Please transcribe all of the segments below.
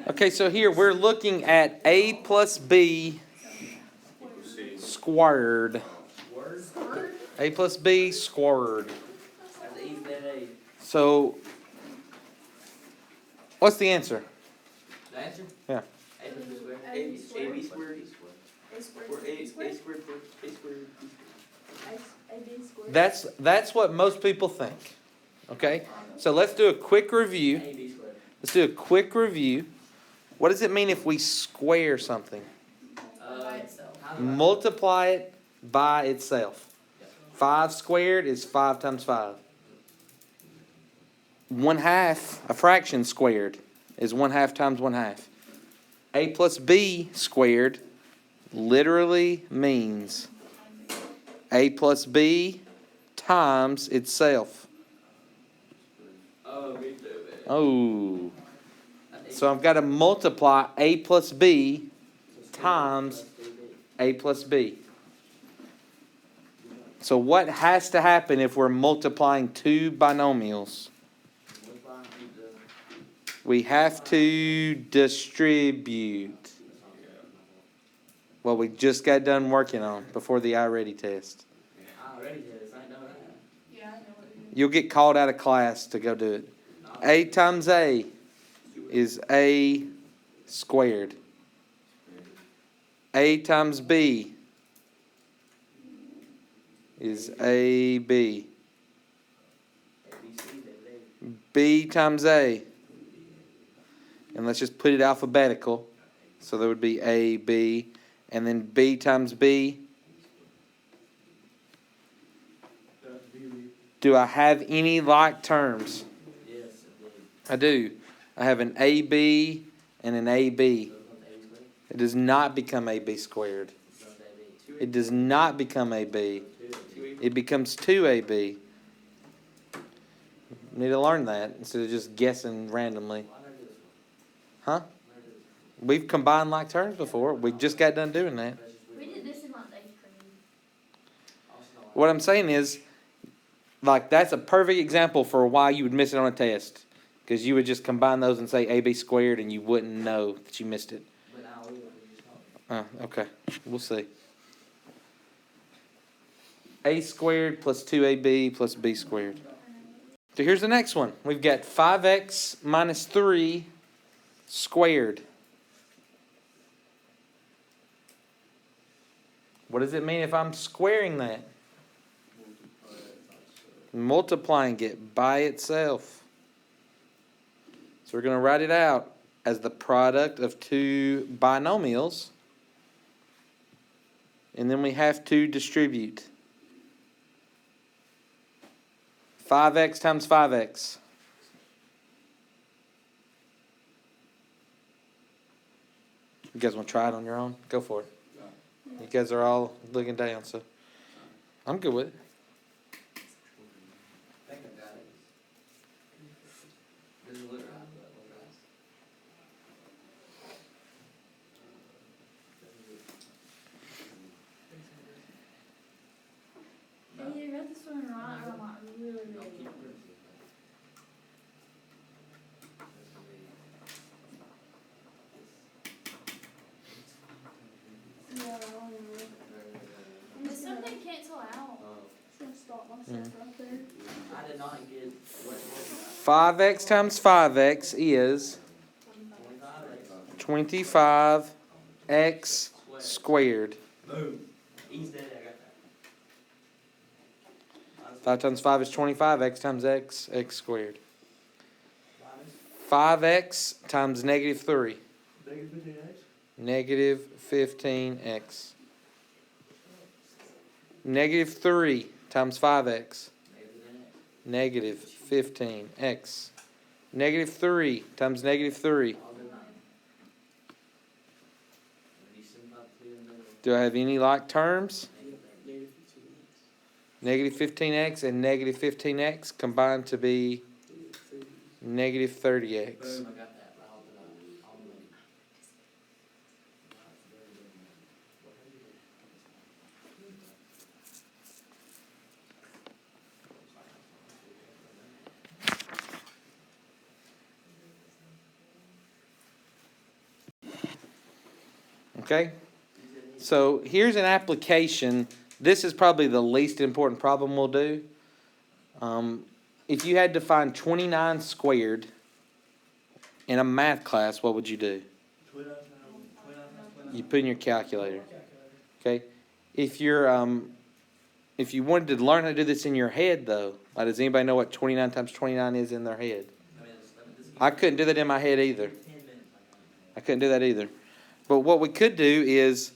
Okay, so here we're looking at a plus b squared. A plus b squared. So, what's the answer? The answer? Yeah. A squared. A squared. Or A squared. That's what most people think. Okay? So let's do a quick review. Let's do a quick review. What does it mean if we square something? Multiply it by itself. 5 squared is 5 times 5. 1/2, a fraction squared, is 1/2 times 1/2. A plus b squared literally means a plus b times itself. Oh. So I've got to multiply a plus b times a plus b. So what has to happen if we're multiplying two binomials? We have to distribute what we just got done working on before the iReady test. You'll get called out of class to go do it. A times A is A squared. A times B is AB. B times A. And let's just put it alphabetical. So there would be A, B, and then B times B. Do I have any like terms? Yes, I do. I have an AB and an AB. It does not become AB squared. It does not become AB. It becomes 2AB. You need to learn that instead of just guessing randomly. Huh? We've combined like terms before. We just got done doing that. We did this in like 8th grade. What I'm saying is, like, that's a perfect example for why you would miss it on a test. Because you would just combine those and say AB squared and you wouldn't know that you missed it. Okay. We'll see. A squared plus 2AB plus B squared. So here's the next one. We've got 5x minus 3 squared. What does it mean if I'm squaring that? Multiplying it by itself. So we're going to write it out as the product of two binomials. And then we have to distribute. 5x times 5x. You guys want to try it on your own? Go for it. You guys are all looking down, so I'm good with it. Hey, you got this one right or not? Really. Yeah, did something cancel out? I did not get what 5x times 5x is 25x squared. Boom. He's dead. I got that. 5 times 5 is 25. X times x, x squared. 5x times negative 3. Negative 15x. Negative 3 times 5x. Negative 15x. Negative 3 times negative 3. Do I have any like terms? Negative 15x and negative 15x combined to be negative 30x. Boom, I got that. Okay? So here's an application. This is probably the least important problem we'll do. If you had to find 29 squared in a math class, what would you do? You put in your calculator. Okay? If you wanted to learn how to do this in your head, though, like, does anybody know what 29 times 29 is in their head? I couldn't do that in my head either. I couldn't do that either. But what we could do is,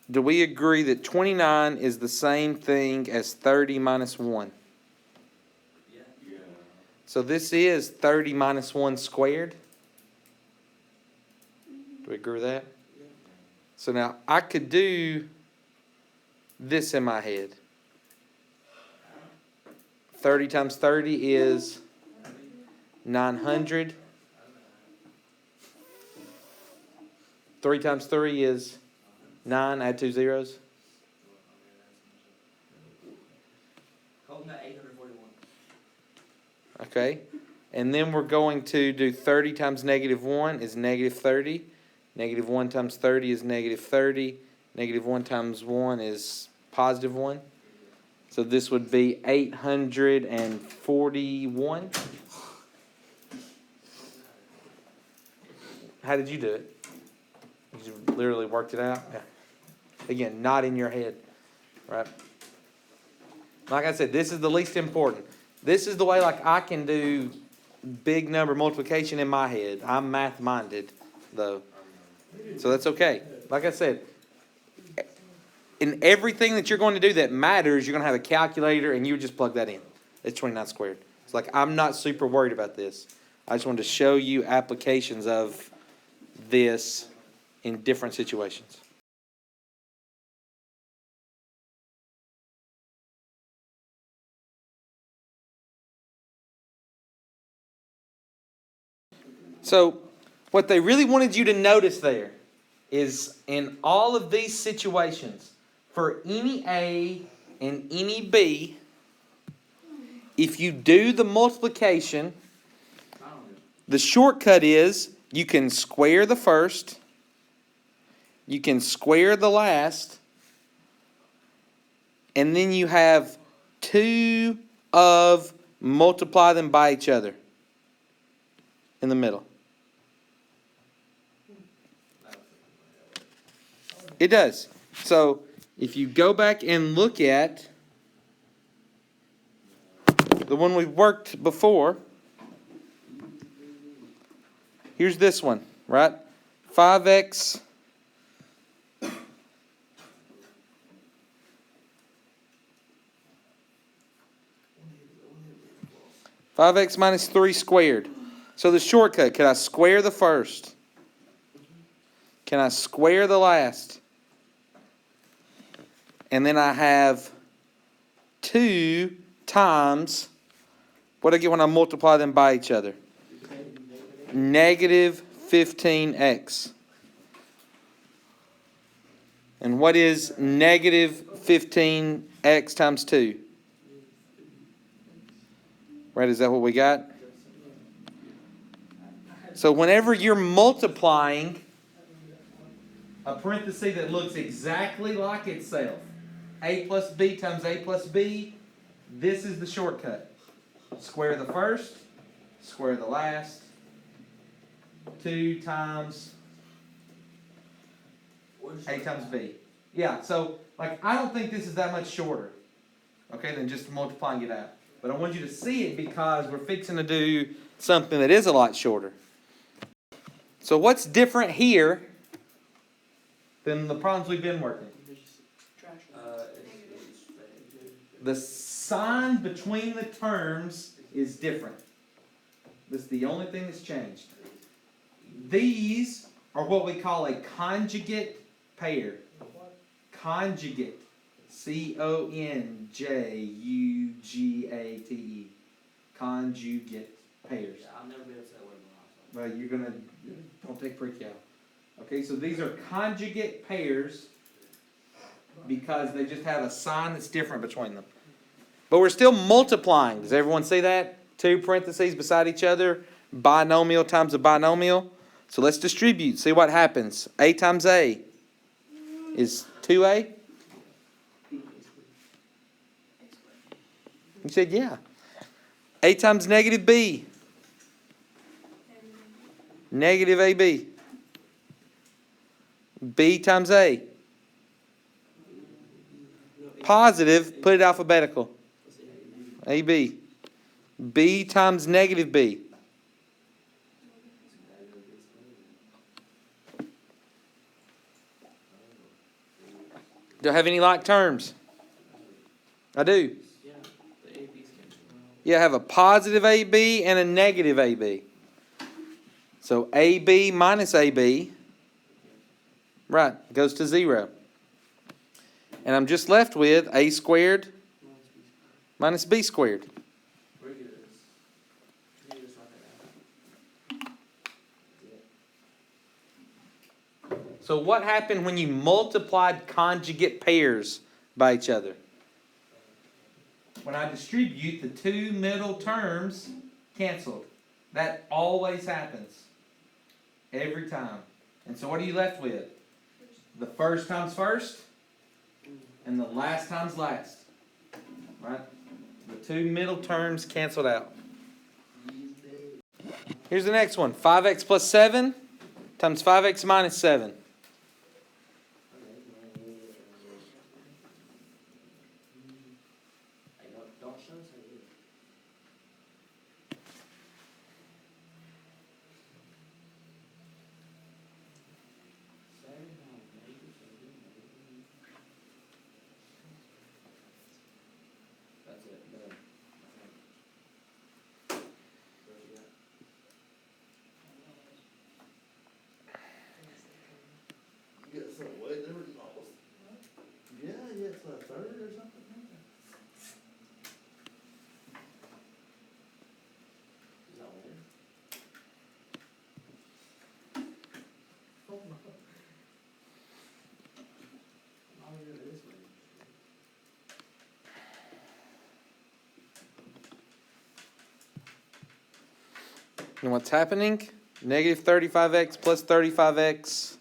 do we agree that 29 is the same thing as 30 minus 1? Yeah. So this is 30 minus 1 squared. Do we agree with that? So now I could do this in my head. 30 times 30 is 900. 3 times 3 is 9. Add 2 zeros. Holding that 841. Okay. And then we're going to do 30 times negative 1 is negative 30. Negative 1 times 30 is negative 30. Negative 1 times 1 is positive 1. So this would be 841. How did you do it? You literally worked it out? Yeah. Again, not in your head, right? Like I said, this is the least important. This is the way, like, I can do big number multiplication in my head. I'm math-minded, though. So that's okay. Like I said, in everything that you're going to do that matters, you're going to have a calculator, and you just plug that in. It's 29 squared. It's like, I'm not super worried about this. I just wanted to show you applications of this in different situations. So, what they really wanted you to notice there is, in all of these situations, for any A and any B, if you do the multiplication, the shortcut is you can square the first, you can square the last, and then you have 2 of multiply them by each other in the middle. It does. So if you go back and look at the one we've worked before, here's this one, right? 5x minus 3 squared. So the shortcut, can I square the first? Can I square the last? And then I have 2 times, what do I get when I multiply them by each other? Negative 15x. And what is negative 15x times 2? Right, is that what we got? So whenever you're multiplying a parenthesis that looks exactly like itself, a plus b times a plus b, this is the shortcut. Square the first, square the last, 2 times a times b. Yeah, so like I don't think this is that much shorter, okay, than just multiplying it out. But I want you to see it because we're fixing to do something that is a lot shorter. So what's different here than the problems we've been working? The sign between the terms is different. That's the only thing that's changed. These are what we call a conjugate pair. Conjugate. Conjugate. Conjugate pairs. I'll never be able to say that word. Well, you're going to, don't take pre-cal. Okay, so these are conjugate pairs because they just have a sign that's different between them. But we're still multiplying. Does everyone see that? 2 parentheses beside each other. Binomial times a binomial. So let's distribute. See what happens. A times A. is 2a? You said yeah. A times negative b. Negative ab. B times a. Positive, put it alphabetical. AB. B times negative b. Do I have any like terms? I do. Yeah, the AB's cancel out. Yeah, I have a positive AB and a negative AB. So AB minus AB, right, goes to 0. And I'm just left with A squared minus B squared. Where do you do this? You just write that down. So what happened when you multiplied conjugate pairs by each other? When I distribute, the two middle terms canceled. That always happens. Every time. And so what are you left with? The first times first and the last times last. Right? The two middle terms canceled out. Here's the next one. 5x plus 7 times 5x minus 7. Don't show us how to do it. That's it. Done. What you got? You got something way different than almost. Yeah, it's a third or something. Is that one? Why would you do this one? And what's happening? Negative 35x plus 35x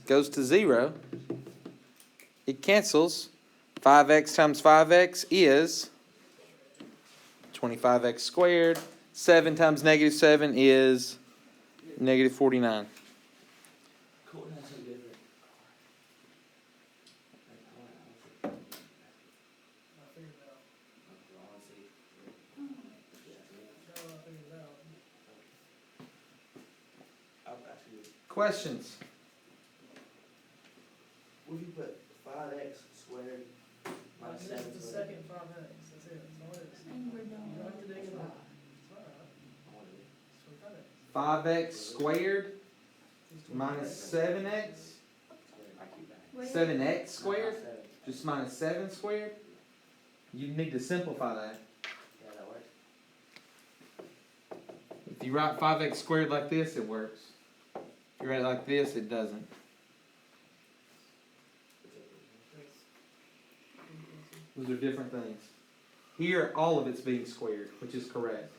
goes to 0. It cancels. 5x times 5x is 25x squared. 7 times negative 7 is negative 49. Cool, that's so different. Questions? What if you put 5x squared Minus This 7 is the squared. second 5x, that's it, that's all it is. And we're You done. don't have to dig it Wow. up. It's all right. 5x It's 5x. squared It's minus 25x. 7x. I keep that. Wait. 7x squared? Seven. Just minus 7 squared? You need to simplify that. Yeah, that works. If you write 5x squared like this, it works. If you write it like this, it doesn't. Those are different things. Here, all of it's being squared, which is correct.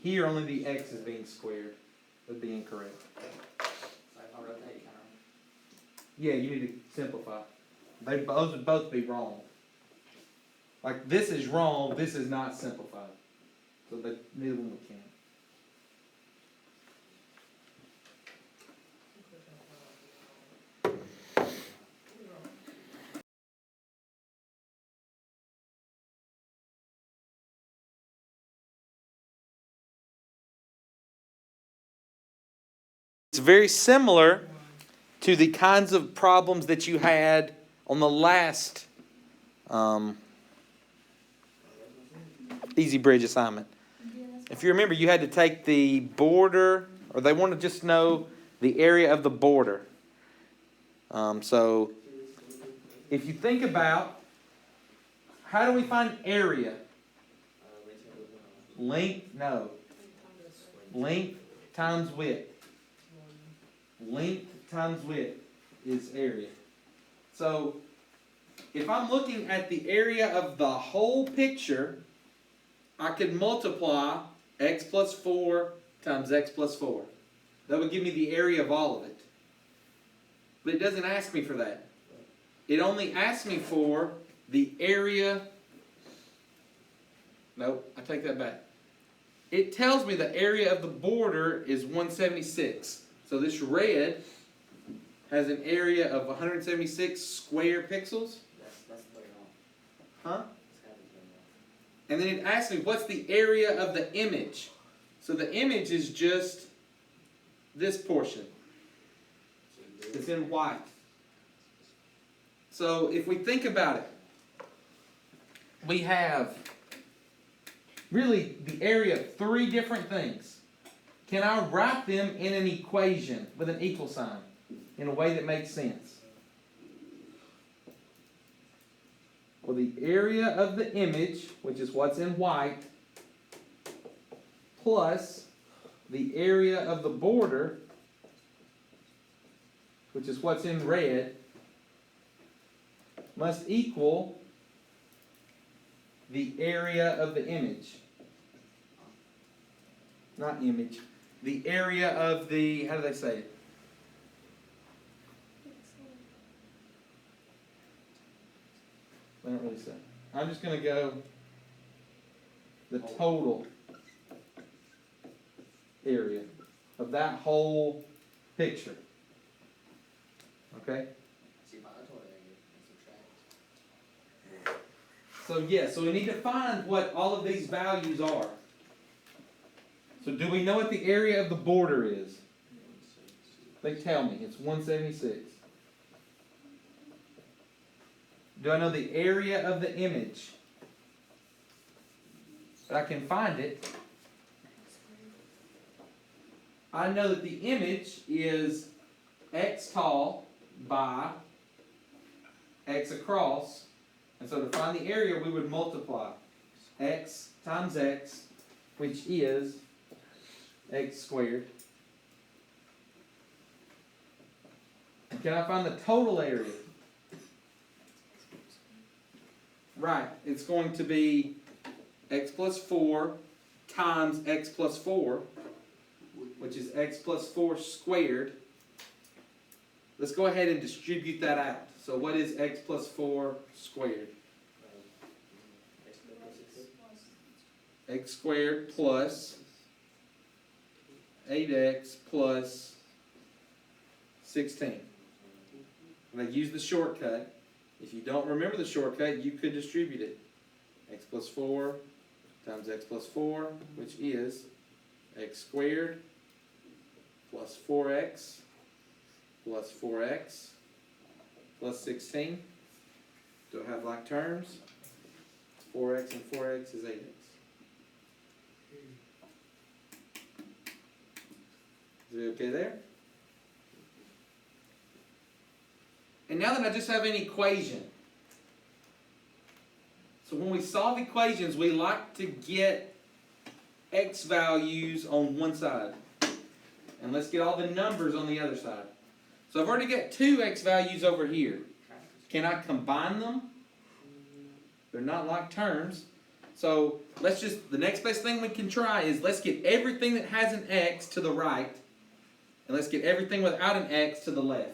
Here, only the x is being squared. That would be incorrect. So if I wrote that, you kind of. Yeah, you need to simplify. Those would both be wrong. Like, this is wrong, this is not simplified. So neither one would count. It's very similar to the kinds of problems that you had on the last Easy Bridge assignment. Yeah, that's If you remember, you had to take the border, or they want to just know the area of the border. So if you think about, how do we find area? Length, no. Length times width. Length times width is area. So if I'm looking at the area of the whole picture, I could multiply x plus 4 times x plus 4. That would give me the area of all of it. but it doesn't ask me for that. It only asks me for the area. Nope, I take that back. It tells me the area of the border is 176. So this red has an area of 176 square pixels. That's the way Huh? wrong. It's gotta be wrong. And then it asks me what's the area of the image. So the image is just this portion. It's in white. So if we think about it, we have really the area of three different things. Can I write them in an equation with an equal sign in a way that makes sense? Well, the area of the image, which is what's in white, plus the area of the border, which is what's in red, must equal the area of the image. Not image. The area of the, how do they say it? They don't really say. I'm just going to go the total area of that whole picture. Okay? See, if I told it, and subtract. So yeah, so we need to find what all of these values are. So do we know what the area of the border is? They tell me it's 176. Do I know the area of the image? But I can find it. I know that the image is x tall by x across. And so to find the area, we would multiply x times x, which is x squared. And can I find the total area? Right, it's going to be x plus 4 times x plus 4, which is x plus 4 squared. Let's go ahead and distribute that out. So what is x plus 4 squared? X squared plus 8x plus 16. And I use the shortcut. If you don't remember the shortcut, you could distribute it. X plus 4 times x plus 4, which is x squared plus 4x plus 4x plus 16. Do I have like terms? 4x and 4x is 8x. Is it okay there? And now that I just have an equation. So when we solve equations, we like to get x values on one side. And let's get all the numbers on the other side. So I've already got two x values over here. Can I combine them? They're not like terms. So let's just, the next best thing we can try is let's get everything that has an x to the right. And let's get everything without an x to the left.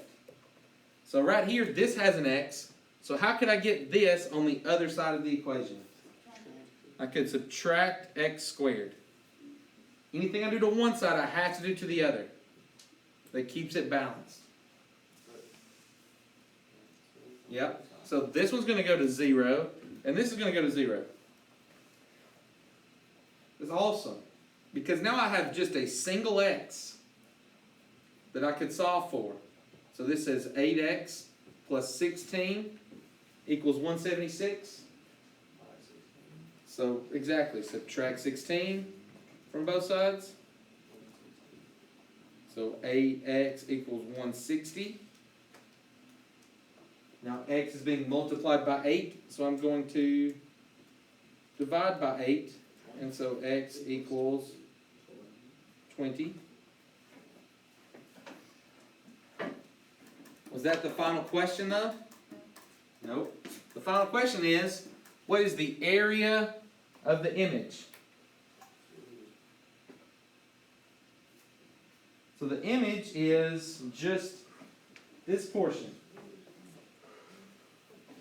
So right here, this has an x. So how could I get this on the other side of the equation? I could subtract x squared. Anything I do to one side, I have to do to the other. That keeps it balanced. Yep. So this one's going to go to 0, and this is going to go to 0. It's awesome. Because now I have just a single x that I could solve for. So this says 8x plus 16 equals 176. So exactly, subtract 16 from both sides. So 8x equals 160. Now x is being multiplied by 8, so I'm going to divide by 8. And so x equals 20. Was that the final question though? Nope. The final question is, what is the area of the image? So the image is just this portion.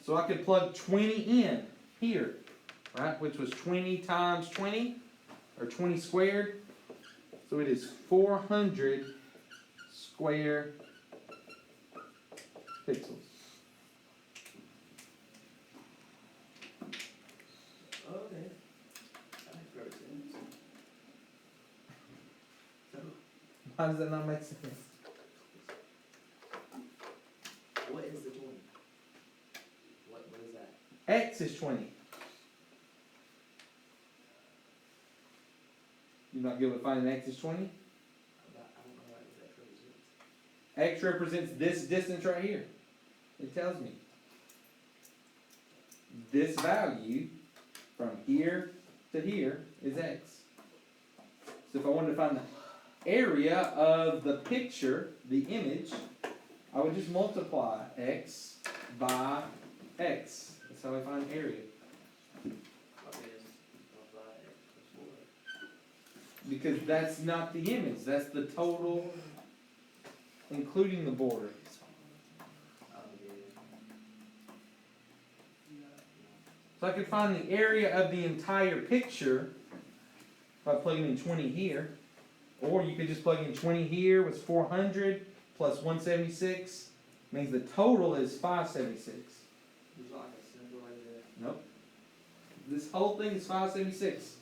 So I could plug 20 in here, right? Which was 20 times 20, or 20 squared. So it is 400 square pixels. Okay. That makes perfect sense. Why does that not make sense? What is the 20? What is that? X is 20. You're not good with finding X is 20? I don't know what that represents. X represents this distance right here. It tells me. This value from here to here is X. So if I wanted to find the area of the picture, the image, I would just multiply X by X. That's how I find area. Okay, it's multiply X plus 4. Because that's not the image, that's the total, including the border. So I could find the area of the entire picture by plugging in 20 here. Or you could just plug in 20 here, was 400 plus 176, means the total is 576. There's like a simple way to. Nope. This whole thing is 576.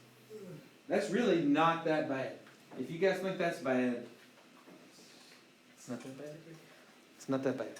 That's really not that bad. If you guys think that's bad, it's not that bad. It's not that bad.